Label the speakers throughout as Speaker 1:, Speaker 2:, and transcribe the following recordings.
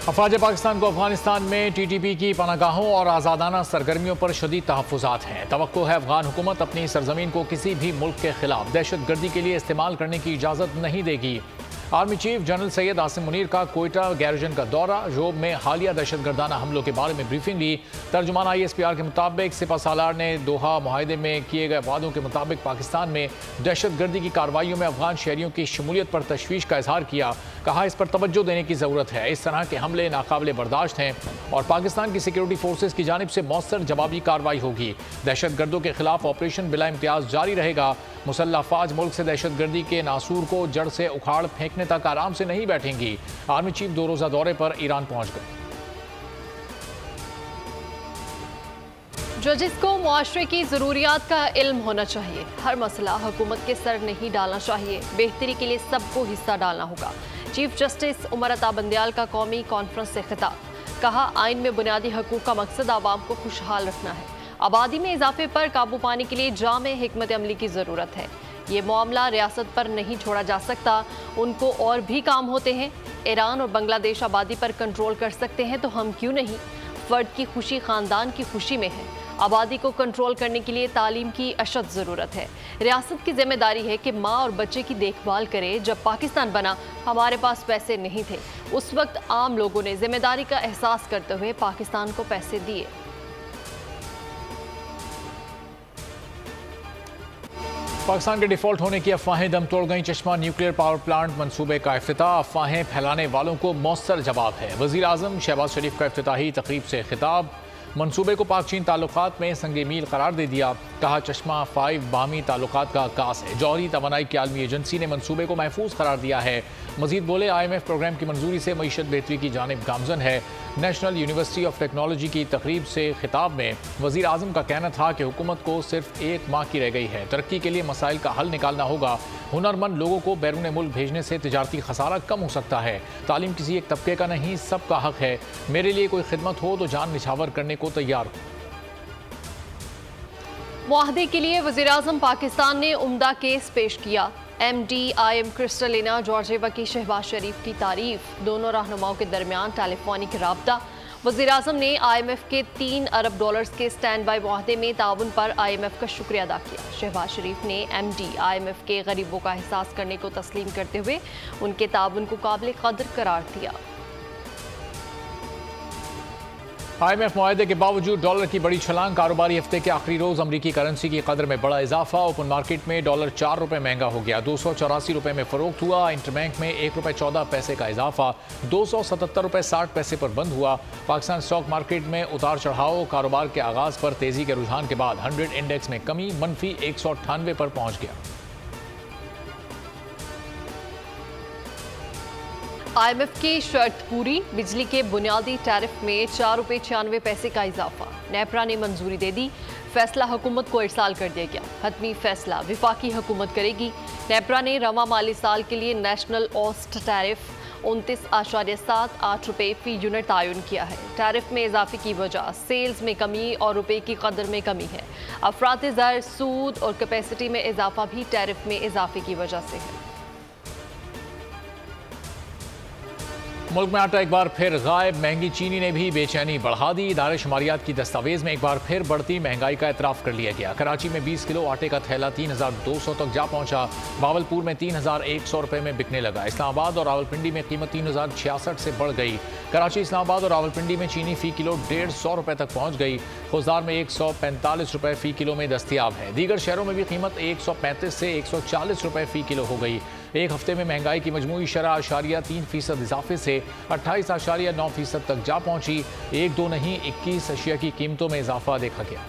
Speaker 1: अफवाज पाकिस्तान को अफगानिस्तान में TTP की पनागाहों और आज़ादाना सरगर्मियों पर शदीद तहफ़्फ़ुज़ात हैं। तवक्को है अफगान हुकूमत अपनी सरजमीन को किसी भी मुल्क के खिलाफ दहशत गर्दी के लिए इस्तेमाल करने की इजाज़त नहीं देगी। Army chief general Syed Asim Munir का कोयटा गैरिजन का दौरा, जोब में हालिया दहशतगर्दाना हमलों के बारे में ब्रीफिंग ली। तर्जुमान ISPR के मुताबिक सिपा सालार ने दोहा मुआहदे में किए गए वादों के मुताबिक पाकिस्तान में दहशत गर्दी की कार्रवाइयों में अफगान शहरियों की शमूलियत पर तशवीश का इजहार किया। कहा इस पर तवज्जो देने की ज़रूरत है। इस तरह के हमले नाकाबिले बर्दाश्त हैं और पाकिस्तान की सिक्योरिटी फोर्सेज की जानिब से मौसर जवाबी कार्रवाई होगी। दहशत गर्दों के खिलाफ ऑपरेशन बिला इम्तियाज जारी रहेगा। मुसल्लह अफवाज मुल्क से दहशत गर्दी के नासूर को जड़ से उखाड़ फेंकने तक आराम से नहीं बैठेंगी। आर्मी चीफ 2 रोज़ा दौरे पर ईरान पहुंच गए।
Speaker 2: जजेस को मुआशरे की ज़रूरियात का इल्म होना चाहिए। हर मसला हुकूमत के सर नहीं डालना चाहिए। बेहतरी के लिए सबको हिस्सा डालना होगा। चीफ जस्टिस उमर अता बंदयाल का कौमी कॉन्फ्रेंस से खिताब। कहा आइन में बुनियादी हकूक़ का मकसद आवाम को खुशहाल रखना है। आबादी में इजाफे पर काबू पाने के लिए जामे हिकमत अमली की ज़रूरत है। ये मामला रियासत पर नहीं छोड़ा जा सकता, उनको और भी काम होते हैं। ईरान और बांग्लादेश आबादी पर कंट्रोल कर सकते हैं तो हम क्यों नहीं। फर्द की खुशी खानदान की खुशी में है। आबादी को कंट्रोल करने के लिए तालीम की अशद ज़रूरत है। रियासत की जिम्मेदारी है कि माँ और बच्चे की देखभाल करे। जब पाकिस्तान बना हमारे पास पैसे नहीं थे, उस वक्त आम लोगों ने जिम्मेदारी का एहसास करते हुए पाकिस्तान को पैसे दिए।
Speaker 1: पाकिस्तान के डिफॉल्ट होने की अफवाहें दम तोड़ गई। चश्मा न्यूक्लियर पावर प्लांट मंसूबे का इफ्तिताह, अफवाहें फैलाने वालों को मौसर जवाब है। वज़ीर आज़म शहबाज शरीफ का इफ्तिताही तकरीब से खिताब। मंसूबे को पाक चीन ताल्लुकात में संगे मील करार दे दिया। कहा चश्मा 5 बाहमी ताल्लुकात का आगाज़ है। जौहरी तवानाई की आलमी एजेंसी ने मंसूबे को महफूज करार दिया है। मजीद बोले IMF प्रोग्राम की मंजूरी से मईशत बेहतरी की जानिब गामजन है। नेशनल यूनिवर्सिटी ऑफ टेक्नोलॉजी की तकरीब से खिताब में वज़ीर आज़म का कहना था कि हुकूमत को सिर्फ 1 माह की रह गई है। तरक्की के लिए मसाइल का हल निकालना होगा। हुनरमंद लोगों को बैरून मुल्क भेजने से तिजारती खसारा कम हो सकता है। तालीम किसी एक तबके का नहीं, सबका हक है। मेरे लिए कोई खिदमत हो तो जान निछावर करने को तैयार हूँ।
Speaker 2: मुआहदे के लिए वज़ीर आज़म पाकिस्तान ने उम्दा केस पेश किया। MD IM क्रिस्टलिना जॉर्जिएवा की शहबाज शरीफ की तारीफ। दोनों रहनुमाओं के दरमियान टेलीफोनिक राब्ता। वज़ीर आज़म ने IMF के $3 अरब के स्टैंड बाई मुआहदे में ताउन पर IMF का शुक्रिया अदा किया। शहबाज शरीफ ने MD IMF के गरीबों का एहसास करने को तस्लीम करते हुए उनके ताउन को काबिल कदर करार दिया।
Speaker 1: IMF मुआहदे के बावजूद डॉलर की बड़ी छलांग। कारोबारी हफ्ते के आखिरी रोज अमरीकी करेंसी की कदर में बड़ा इजाफा। ओपन मार्केट में डॉलर 4 रुपये महंगा हो गया, 284 रुपये में फरोख्त हुआ। इंटरबैंक में 1 रुपये 14 पैसे का इजाफा, 277 रुपये 60 पैसे पर बंद हुआ। पाकिस्तान स्टॉक मार्केट में उतार चढ़ाव। कारोबार के आगाज पर तेजी के रुझान के बाद 100 इंडेक्स में कमी, मनफी 198 पर पहुंच गया।
Speaker 2: IMF की शर्त पूरी। बिजली के बुनियादी टैरिफ में 4 रुपये 96 पैसे का इजाफा। नेपरा ने मंजूरी दे दी। फैसला हुकूमत को इरसाल कर दिया गया। हतमी फैसला विफाकी हुकूमत करेगी। नेपरा ने रवा माली साल के लिए नेशनल औसत टैरिफ 29.78 रुपये फी यूनिट तयन किया है। टैरिफ में इजाफे की वजह सेल्स में कमी और रुपये की कदर में कमी है। अफरात ज़र, सूद और कैपेसिटी में इजाफा भी टैरिफ में इजाफे की वजह से है।
Speaker 1: मुल्क में आटा एक बार फिर गायब। महंगी चीनी ने भी बेचैनी बढ़ा दी। इदारे शुमारियात की दस्तावेज में एक बार फिर बढ़ती महंगाई का एतराफ़ कर लिया गया। कराची में 20 किलो आटे का थैला 3200 तक जा पहुंचा। बावलपुर में 3100 रुपये में बिकने लगा। इस्लामाबाद और रावलपिंडी में कीमत 3066 से बढ़ गई। कराची, इस्लामाबाद और रावलपिंडी में चीनी फ़ी किलो 150 रुपये तक पहुँच गई। खुजदार में 145 रुपये फ़ी किलो में दस्तियाब है। दीगर शहरों में भी कीमत 135 से 140 रुपये फ़ी किलो हो गई। एक हफ्ते में महंगाई की मजमूई शरह 3% इजाफे से 28.9% तक जा पहुंची। 1-2 नहीं 21 अशिया की कीमतों में इजाफा देखा गया।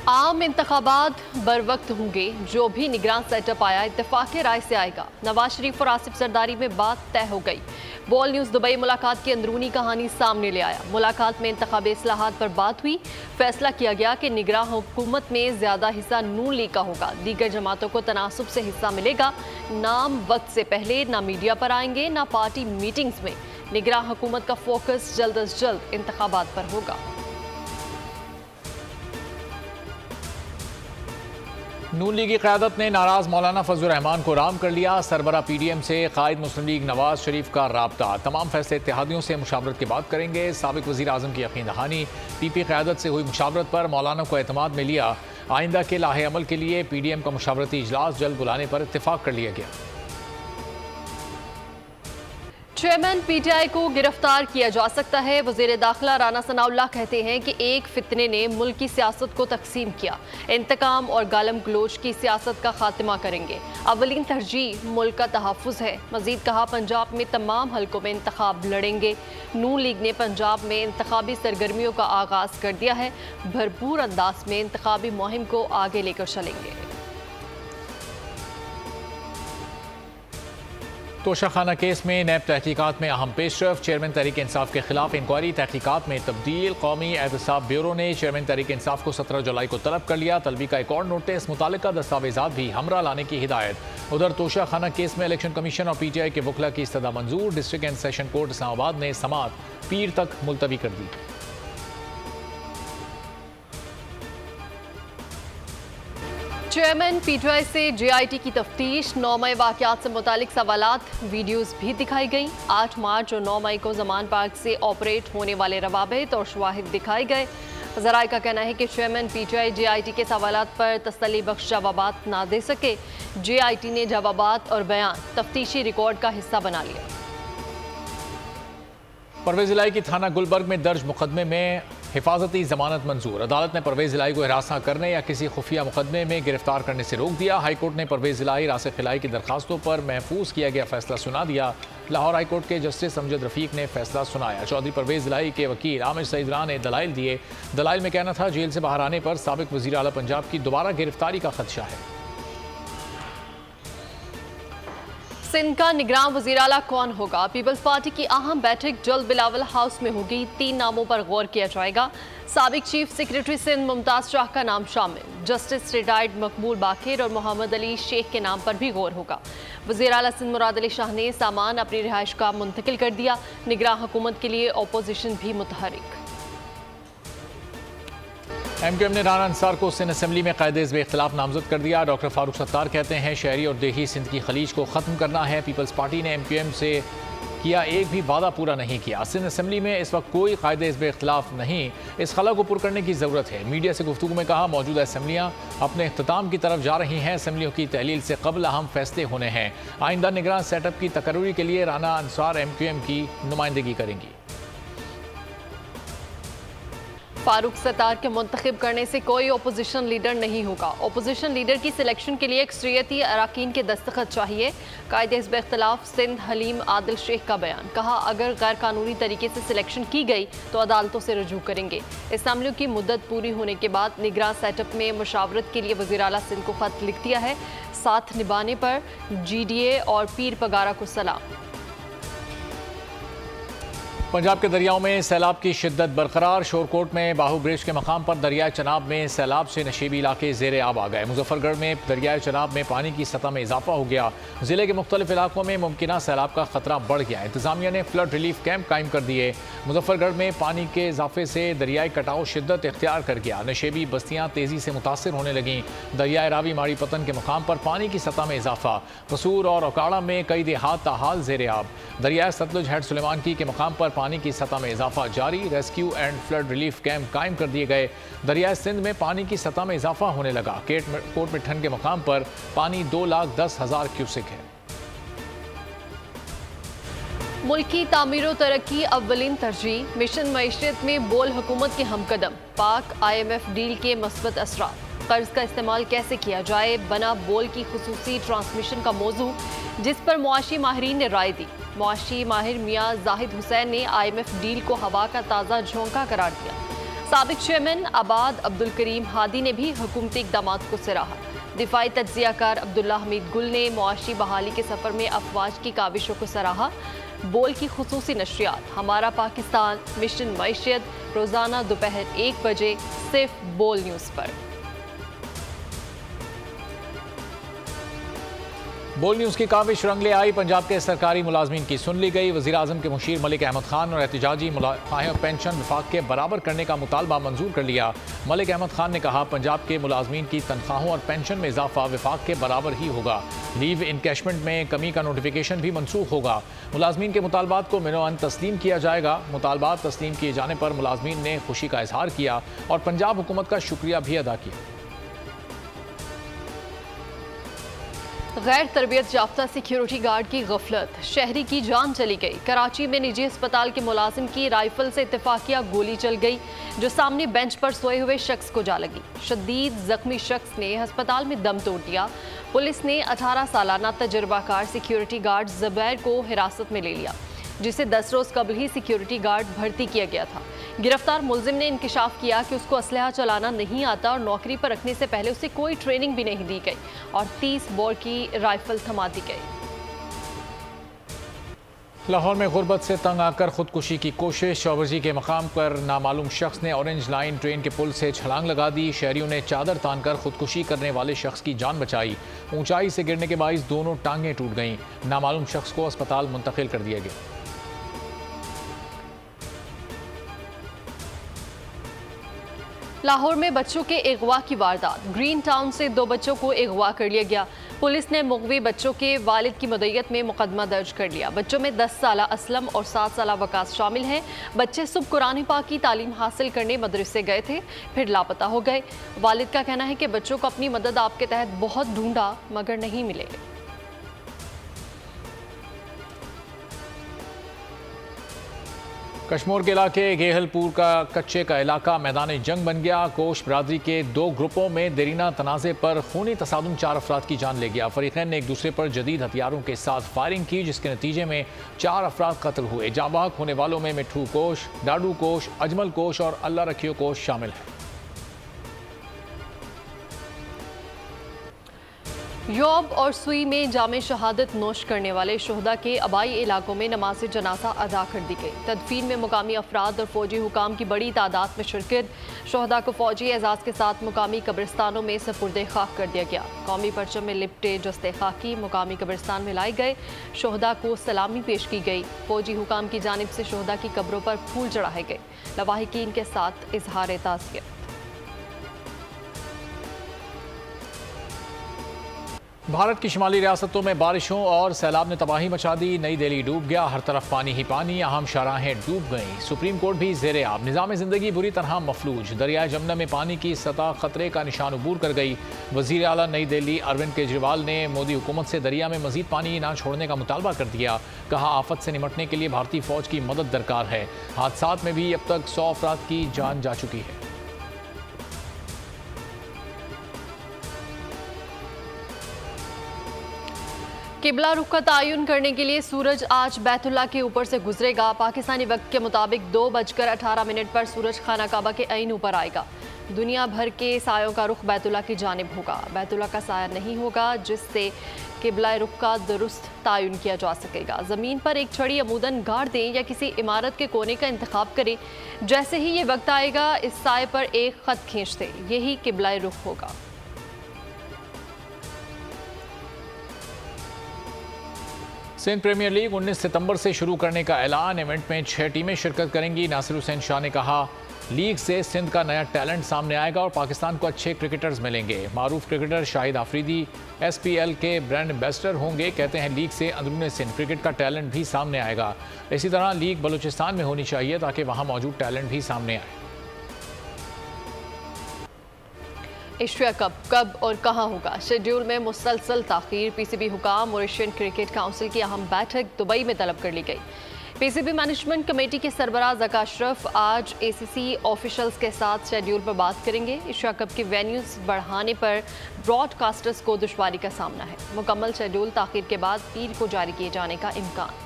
Speaker 2: आम इंतखाबात बर वक्त होंगे। जो भी निगरान सेटअप आया इत्तेफाक राय से आएगा। नवाज शरीफ और आसिफ जरदारी में बात तय हो गई। बॉल न्यूज़ दुबई मुलाकात की अंदरूनी कहानी सामने ले आया। मुलाकात में इंतखाबी इस्लाहात पर बात हुई। फैसला किया गया कि निगरान हुकूमत में ज़्यादा हिस्सा नून लीग का होगा। दीगर जमातों को तनासुब से हिस्सा मिलेगा। नाम वक्त से पहले ना मीडिया पर आएंगे ना पार्टी मीटिंग्स में। निगरान हुकूमत का फोकस जल्द अज जल्द इंतखाबात पर होगा।
Speaker 1: नून लीग की क़यादत ने नाराज मौलाना फजलुर रहमान को राम कर लिया। सरबरा PDM से कायद मुस्लिम लीग नवाज शरीफ का राब्ता। तमाम फैसले इत्तेहादियों से मुशावरत के बाद करेंगे। साबिक वज़ीर आज़म की यकीन दहानी। PP क़यादत से हुई मुशावरत पर मौलाना को एतमाद में लिया। आइंदा के लाहे अमल के लिए PDM का मुशावरती इजलास जल्द बुलाने पर इत्तेफाक कर लिया गया।
Speaker 2: चेयरमैन PTI को गिरफ्तार किया जा सकता है। वज़ीर दाखिला राना सनाउल्लाह कहते हैं कि एक फितने ने मुल्क की सियासत को तकसीम किया। इंतकाम और गालम गलोच की सियासत का खात्मा करेंगे। अवलीन तरजीह मुल्क का तहफ़्फ़ुज़ है। मज़ीद कहा, पंजाब में तमाम हलकों में इंतखाब लड़ेंगे। नून लीग ने पंजाब में इंतखाबी सरगर्मियों का आगाज़ कर दिया है। भरपूर अंदाज में इंतखाबी मुहिम को आगे लेकर चलेंगे।
Speaker 1: तोशाखाना केस में नैब तहकीकात में अहम पेशरफ। चेयरमैन तहरीक इंसाफ के खिलाफ इंक्वायरी तहकीकात में तब्दील। कौमी एहतसाब ब्यूरो ने चेयरमैन तहरीक इंसाफ को 17 जुलाई को तलब कर लिया। तलबी का एक और नोटिस, मुतालिका दस्तावेजात भी हमरा लाने की हिदायत। उधर तोशाखाना केस में इलेक्शन कमीशन और PTI के वकला की इस्तदा मंजूर। District and session court Islamabad ने समाअत पीर तक मुलतवी कर दी।
Speaker 2: चेयरमैन PTI से JIT की तफ्तीश। 9 मई वाक़यात से मुतालिक सवालात वीडियोज़ भी दिखाई गई। 8 मार्च और 9 मई को जमान पार्क से ऑपरेट होने वाले रवाबित और शवाहिद दिखाए गए। ज़राए का कहना है कि चेयरमैन PTI JIT के सवालात पर तसल्ली बख्श जवाबात ना दे सके। JIT ने जवाबात और बयान तफ्तीशी रिकॉर्ड का हिस्सा बना लिया।
Speaker 1: परवेज़ इलाही की थाना गुलबर्ग में दर्ज मुकदमे में हिफाजती जमानत मंजूर। अदालत ने परवेज़ इलाही को हिरासत करने या किसी खुफिया मुकदमे में गिरफ्तार करने से रोक दिया। हाईकोर्ट ने परवेज़ इलाही, रासिख इलाही की दरखास्तों पर महफूज किया गया फैसला सुना दिया। लाहौर हाईकोर्ट के जस्टिस अमजद रफीक ने फैसला सुनाया। चौधरी परवेज़ इलाही के वकील आमिर सईद राना ने दलाइल दिए। दलाइल में कहना था, जेल से बाहर आने पर साबिक वज़ीर आला पंजाब की दोबारा गिरफ्तारी का खदशा है।
Speaker 2: सिंध का निगरान वज़ीर आला कौन होगा? पीपल्स पार्टी की अहम बैठक जल्द बिलावल हाउस में होगी। 3 नामों पर गौर किया जाएगा। साबिक चीफ सेक्रेटरी सिंध मुमताज शाह का नाम शामिल। जस्टिस रिटायर्ड मकबूल बाकिर और मोहम्मद अली शेख के नाम पर भी गौर होगा। वज़ीर आला सिंध मुराद अली शाह ने सामान अपनी रिहाइश का मुंतकिल कर दिया। निगरान हुकूमत के लिए अपोजिशन भी मुतहरिक।
Speaker 1: MQM ने राना अंसार को सिंध असम्बली में कायदे इख्तिलाफ नामजद कर दिया। डॉक्टर फारूक सत्तार कहते हैं, शहरी और देही सिंध की खलीज को ख़त्म करना है। पीपल्स पार्टी ने MQM से किया एक भी वादा पूरा नहीं किया। सिंध असम्बली में इस वक्त कोई कायदे इख्तिलाफ नहीं, इस खला को पुर करने की ज़रूरत है। मीडिया से गुफ्तगू में कहा, मौजूदा असम्बलियाँ अपने इख्तिताम की तरफ जा रही हैं। असम्बलियों की तहलील से कबल अहम फैसले होने हैं। आइंदा निगरान सेटअप की तकर्री के लिए राना अंसार MQM की नुमाइंदगी करेंगी।
Speaker 2: फारूक सत्तार के मुंतखब करने से कोई अपोजिशन लीडर नहीं होगा। अपोजिशन लीडर की सिलेक्शन के लिए अक्सरियती अराकीन के दस्तखत चाहिए। कायदे हिज़्ब इख्तिलाफ सिंध हलीम आदिल शेख का बयान। कहा, अगर गैर कानूनी तरीके से सिलेक्शन की गई तो अदालतों से रजू करेंगे। असम्बलियों की मुद्दत पूरी होने के बाद निगरान सेटअप में मुशावरत के लिए वज़ीर आला सिंध को खत लिख दिया है। साथ निभाने पर GDA और पीर पगारा को सलाम।
Speaker 1: पंजाब के दरियाओं में सैलाब की शिद्दत बरकरार। शोरकोट में बाहू ब्रिज के मकाम पर दरियाए चनाब में सैलाब से नशीबी इलाके ज़ेरे आब आ गए। मुजफ्फरगढ़ में दरियाए चनाब में पानी की सतह में इजाफा हो गया। ज़िले के मुख्तलिफ इलाकों में मुमकिना सैलाब का खतरा बढ़ गया। इंतजामिया ने फ्लड रिलीफ कैंप कायम कर दिए। मुजफ्फरगढ़ में पानी के इजाफे से दरियाई कटाव शिद्दत इख्तियार कर गया। नशेबी बस्तियाँ तेज़ी से मुतासर होने लगीं। दरियाए रावी माड़ी पतन के मकाम पर पानी की सतह में इजाफा। कसूर और ओकाड़ा में कई देहात ताहाल ज़ेरे आब। दरियाए सतलुज हेड सुलेमान की के मकाम पर पानी की सतह में इजाफा जारी। Rescue and flood relief camp कायम कर दिए गए। दरियाए सिंध में पानी की सतह में इजाफा होने लगा। कोट मिठन के मकाम पर पानी 2,10,000 क्यूसेक है।
Speaker 2: मुल्की तामीर व तरक्की अव्वलीन तरजीह। मिशन मईशत में बोल हुकूमत के हमकदम। पाक IMF डील के मस्बत असरात। कर्ज का इस्तेमाल कैसे किया जाए बना बोल की खुसूसी ट्रांसमिशन का मौजू, जिस पर मुआशी माहिरीन ने राय दी। मुआशी माहिर मियाँ जाहिद हुसैन ने IMF डील को हवा का ताज़ा झोंका करार दिया। साबिक चेयरमैन आबाद अब्दुल करीम हादी ने भी हुकूमती इक़दामात को सराहा। दिफाई तज्ज़ियाकार अब्दुल्ला हमीद गुल ने मुआशी बहाली के सफ़र में अफवाज की काविशों को सराहा। बोल की खुसूसी नशरियात हमारा पाकिस्तान, मिशन मईशत, रोज़ाना दोपहर 1 बजे सिर्फ बोल न्यूज़ पर।
Speaker 1: बोल न्यूज़ की काविश रंग ले आई। पंजाब के सरकारी मुलाजमीन की सुन ली गई। वज़ीर-ए-आज़म के मुशीर मलिक अहमद खान और एहतजाजी मुलाज़िम पेंशन विफाक के बराबर करने का मुतालबा मंजूर कर लिया। मलिक अहमद खान ने कहा, पंजाब के मुलाजमीन की तनख्वाहों और पेंशन में इजाफा विफाक के बराबर ही होगा। लीव इनकैशमेंट में कमी का नोटिफिकेशन भी मनसूख होगा। मुलाजमीन के मुतालबात को मिनोअन तस्लीम किया जाएगा। मुतालबात तस्लीम किए जाने पर मुलाजमीन ने खुशी का इजहार किया और पंजाब हुकूमत का शुक्रिया भी अदा किया।
Speaker 2: गैर तरबियत याफ्ता सिक्योरिटी गार्ड की गफलत, शहरी की जान चली गई। कराची में निजी अस्पताल के मुलाजिम की राइफल से इत्तेफाकिया गोली चल गई, जो सामने बेंच पर सोए हुए शख्स को जा लगी। शदीद जख्मी शख्स ने अस्पताल में दम तोड़ दिया। पुलिस ने 18 सालाना तजुर्बाकार सिक्योरिटी गार्ड ज़ुबैर को हिरासत में ले लिया, जिसे 10 रोज कबल ही सिक्योरिटी गार्ड भर्ती किया गया था। गिरफ्तार मुलजिम ने इंकिशाफ किया कि उसको असलहा चलाना नहीं आता और नौकरी पर रखने से पहले उसे कोई ट्रेनिंग भी नहीं दी गई और 30 बोर की राइफल थमा दी गई।
Speaker 1: लाहौर में गुर्बत से तंग आकर खुदकुशी की कोशिश। शौबरजी के मकाम पर नामालूम शख्स ने ऑरेंज लाइन ट्रेन के पुल से छलांग लगा दी। शहरियों ने चादर तानकर खुदकुशी करने वाले शख्स की जान बचाई। ऊंचाई से गिरने के बाइस दोनों टांगें टूट गईं। नामालूम शख्स को अस्पताल मुंतकिल कर दिया गया।
Speaker 2: लाहौर में बच्चों के अगवा की वारदात। ग्रीन टाउन से 2 बच्चों को अगवा कर लिया गया। पुलिस ने मुगवी बच्चों के वालिद की मदईयत में मुकदमा दर्ज कर लिया। बच्चों में 10 साला असलम और 7 साला वकास शामिल हैं। बच्चे सुबह कुरान पाक की तालीम हासिल करने मदरसे गए थे, फिर लापता हो गए। वालिद का कहना है कि बच्चों को अपनी मदद आपके तहत बहुत ढूंढा मगर नहीं मिले।
Speaker 1: कश्मीर के इलाके गेहलपुर का कच्चे का इलाका मैदान जंग बन गया। कोश बरादरी के 2 ग्रुपों में देरीना तनाज़े पर खूनी तसादुम 4 अफराद की जान ले गया। फरीकैन ने एक दूसरे पर जदीद हथियारों के साथ फायरिंग की, जिसके नतीजे में 4 अफराद कत्ल हुए। जाँ बहक होने वालों में मिठू कोश, डाडू कोश, अजमल कोश और अल्लाह रखियो कोश शामिल है।
Speaker 2: यौब और सुई में जामे शहादत नोश करने वाले शोहदा के आबाई इलाकों में नमाज जनाजा अदा कर दी गई। तदफीन में मुकामी अफराद और फौजी हुकाम की बड़ी तादाद में शिरकत। शोहदा को फौजी एजाज के साथ मुकामी कब्रिस्तानों में सपुर्दे खाक कर दिया गया। कौमी परचम में लिपटे जस्ते खाकी मुकामी कब्रिस्तान में लाए गए। शोहदा को सलामी पेश की गई। फौजी हुकाम की जानिब से शोहदा की कब्रों पर फूल चढ़ाए गए। लवाहिकीन के साथ इजहार ताज़ियत।
Speaker 1: भारत की शिमाली रियासतों में बारिशों और सैलाब ने तबाही मचा दी। नई दिल्ली डूब गया, हर तरफ पानी ही पानी, अहम शाहराहें डूब गईं। सुप्रीम कोर्ट भी ज़ेरे आब। निज़ाम ज़िंदगी बुरी तरह मफलूज। दरियाए जमुना में पानी की सतह खतरे का निशान अबूर कर गई। वज़ीर आला नई दिल्ली अरविंद केजरीवाल ने मोदी हुकूमत से दरिया में मजीद पानी ना छोड़ने का मुतालबा कर दिया। कहा, आफत से निमटने के लिए भारतीय फौज की मदद दरकार है। हादसात में भी अब तक 100 अफराद की जान जा चुकी है।
Speaker 2: किबला रुख का तयन करने के लिए सूरज आज बैतुल्ला के ऊपर से गुजरेगा। पाकिस्तानी वक्त के मुताबिक 2:18 पर सूरज खाना काबा के ऐन ऊपर आएगा। दुनिया भर के सायों का रुख बैतुल्ला की जानिब होगा। बैतुल्ला का साया नहीं होगा, जिससे किबला रुख का दुरुस्त तयन किया जा सकेगा। ज़मीन पर एक छड़ी अमूदन गाड़ दें या किसी इमारत के कोने का इंतखाब करें। जैसे ही ये वक्त आएगा, इस साए पर एक खत खींच दें। यही किबला रुख होगा।
Speaker 1: सिंध प्रीमियर लीग 19 सितंबर से शुरू करने का ऐलान। इवेंट में 6 टीमें शिरकत करेंगी। नासिर हुसैन शाह ने कहा, लीग से सिंध का नया टैलेंट सामने आएगा और पाकिस्तान को अच्छे क्रिकेटर्स मिलेंगे। मारूफ क्रिकेटर शाहिद आफरीदी SPL के ब्रांड एम्बेसडर होंगे। कहते हैं, लीग से अंदरूनी सिंध क्रिकेट का टैलेंट भी सामने आएगा। इसी तरह लीग बलूचिस्तान में होनी चाहिए ताकि वहाँ मौजूद टैलेंट भी सामने आए।
Speaker 2: एशिया कप कब और कहां होगा? शेड्यूल में मुसलसल ताखीर। PCB हुकाम और एशियन क्रिकेट काउंसिल की अहम बैठक दुबई में तलब कर ली गई। PCB मैनेजमेंट कमेटी के सरबराह ज़का अशरफ आज ACC ऑफिशल्स के साथ शेड्यूल पर बात करेंगे। एशिया कप के वेन्यूज़ बढ़ाने पर ब्रॉडकास्टर्स को दुश्वारी का सामना है। मुकम्मल शेड्यूल ताखीर के बाद पीर को जारी किए जाने का इम्कान।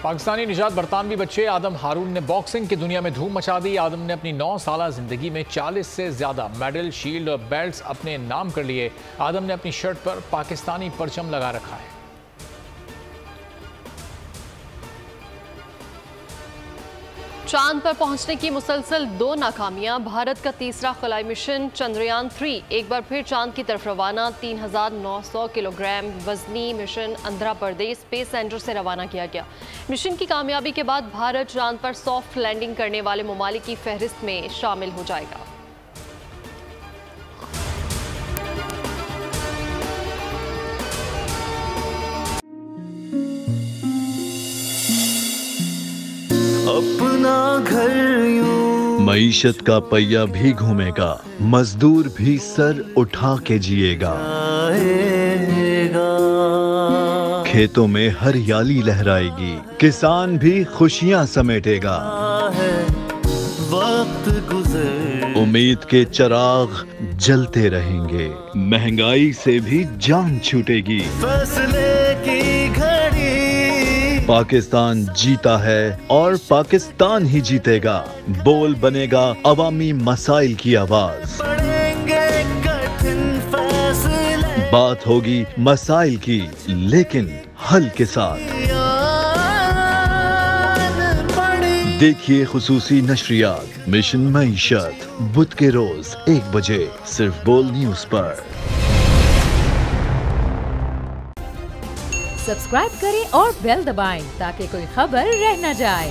Speaker 1: पाकिस्तानी निजात बरतानवी बच्चे आदम हारून ने बॉक्सिंग की दुनिया में धूम मचा दी। आदम ने अपनी 9 साला जिंदगी में 40 से ज्यादा मेडल, शील्ड और बेल्ट्स अपने नाम कर लिए। आदम ने अपनी शर्ट पर पाकिस्तानी परचम लगा रखा है।
Speaker 2: चांद पर पहुंचने की मुसलसल 2 नाकामियां। भारत का तीसरा खलाई मिशन चंद्रयान 3 एक बार फिर चांद की तरफ रवाना। 3900 किलोग्राम वजनी mission Andhra Pradesh space centre से रवाना किया गया। मिशन की कामयाबी के बाद भारत चांद पर सॉफ्ट लैंडिंग करने वाले ममालिक की फहरिस्त में शामिल हो जाएगा।
Speaker 3: अपना घर यूं
Speaker 4: मईशत का पहिया भी घूमेगा, मजदूर भी सर उठा के जिएगा। खेतों में हरियाली लहराएगी, किसान भी खुशियां समेटेगा।
Speaker 3: वक्त गुजर
Speaker 4: उम्मीद के चिराग जलते रहेंगे, महंगाई से भी जान छूटेगी।
Speaker 3: फैसले की घड़ी
Speaker 4: पाकिस्तान जीता है और पाकिस्तान ही जीतेगा। बोल बनेगा अवामी मसाइल की आवाज।
Speaker 3: पड़ेंगे कठिन फैसले,
Speaker 4: बात होगी मसाइल की लेकिन हल के साथ। देखिए खुसूसी नशरियात मिशन मईशत बुध के रोज 1 बजे सिर्फ बोल न्यूज पर।
Speaker 5: सब्सक्राइब करें और बेल दबाएं ताकि कोई खबर रह न जाए।